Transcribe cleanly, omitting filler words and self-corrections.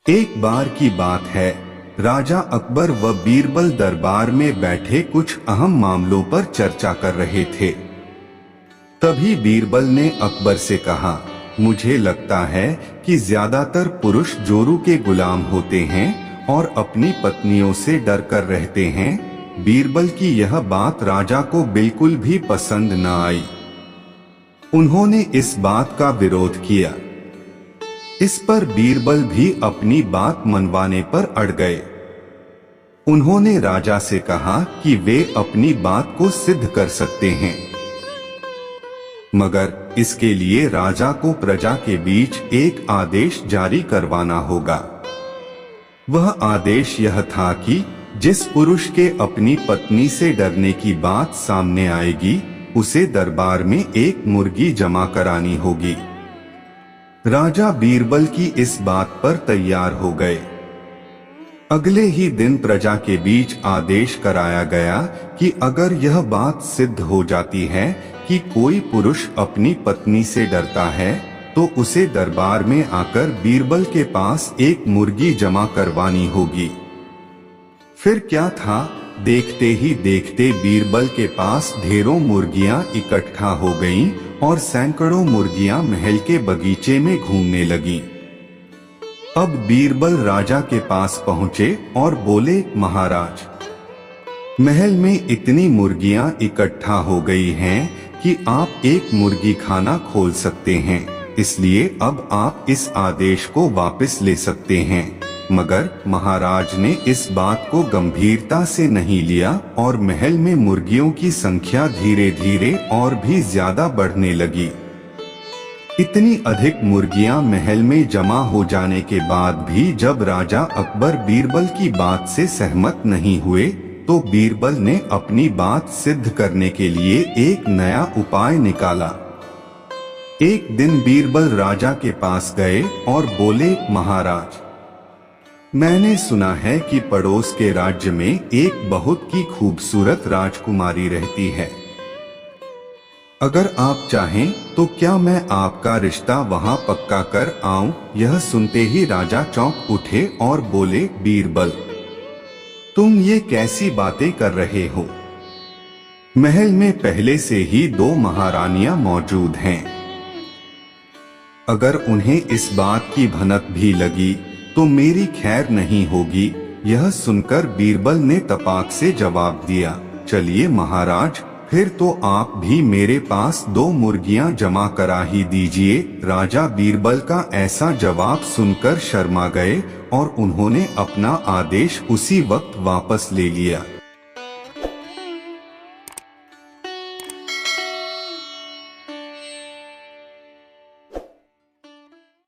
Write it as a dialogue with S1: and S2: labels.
S1: एक बार की बात है, राजा अकबर व बीरबल दरबार में बैठे कुछ अहम मामलों पर चर्चा कर रहे थे। तभी बीरबल ने अकबर से कहा, मुझे लगता है कि ज्यादातर पुरुष जोरू के गुलाम होते हैं और अपनी पत्नियों से डर कर रहते हैं। बीरबल की यह बात राजा को बिल्कुल भी पसंद न आई। उन्होंने इस बात का विरोध किया। इस पर बीरबल भी अपनी बात मनवाने पर अड़ गए। उन्होंने राजा से कहा कि वे अपनी बात को सिद्ध कर सकते हैं, मगर इसके लिए राजा को प्रजा के बीच एक आदेश जारी करवाना होगा। वह आदेश यह था कि जिस पुरुष के अपनी पत्नी से डरने की बात सामने आएगी, उसे दरबार में एक मुर्गी जमा करानी होगी। राजा बीरबल की इस बात पर तैयार हो गए। अगले ही दिन प्रजा के बीच आदेश कराया गया कि अगर यह बात सिद्ध हो जाती है कि कोई पुरुष अपनी पत्नी से डरता है, तो उसे दरबार में आकर बीरबल के पास एक मुर्गी जमा करवानी होगी। फिर क्या था, देखते ही देखते बीरबल के पास ढेरों मुर्गियां इकट्ठा हो गईं और सैकड़ों मुर्गियां महल के बगीचे में घूमने लगीं। अब बीरबल राजा के पास पहुंचे और बोले, महाराज, महल में इतनी मुर्गियां इकट्ठा हो गई हैं कि आप एक मुर्गी खाना खोल सकते हैं, इसलिए अब आप इस आदेश को वापस ले सकते हैं। मगर महाराज ने इस बात को गंभीरता से नहीं लिया और महल में मुर्गियों की संख्या धीरे धीरे और भी ज्यादा बढ़ने लगी। इतनी अधिक मुर्गियां महल में जमा हो जाने के बाद भी जब राजा अकबर बीरबल की बात से सहमत नहीं हुए, तो बीरबल ने अपनी बात सिद्ध करने के लिए एक नया उपाय निकाला। एक दिन बीरबल राजा के पास गए और बोले, महाराज, मैंने सुना है कि पड़ोस के राज्य में एक बहुत ही खूबसूरत राजकुमारी रहती है। अगर आप चाहें तो क्या मैं आपका रिश्ता वहां पक्का कर आऊं? यह सुनते ही राजा चौंक उठे और बोले, बीरबल, तुम ये कैसी बातें कर रहे हो? महल में पहले से ही 2 महारानियां मौजूद हैं। अगर उन्हें इस बात की भनक भी लगी तो मेरी खैर नहीं होगी। यह सुनकर बीरबल ने तपाक से जवाब दिया, चलिए महाराज, फिर तो आप भी मेरे पास 2 मुर्गियां जमा करा ही दीजिए। राजा बीरबल का ऐसा जवाब सुनकर शर्मा गए और उन्होंने अपना आदेश उसी वक्त वापस ले लिया।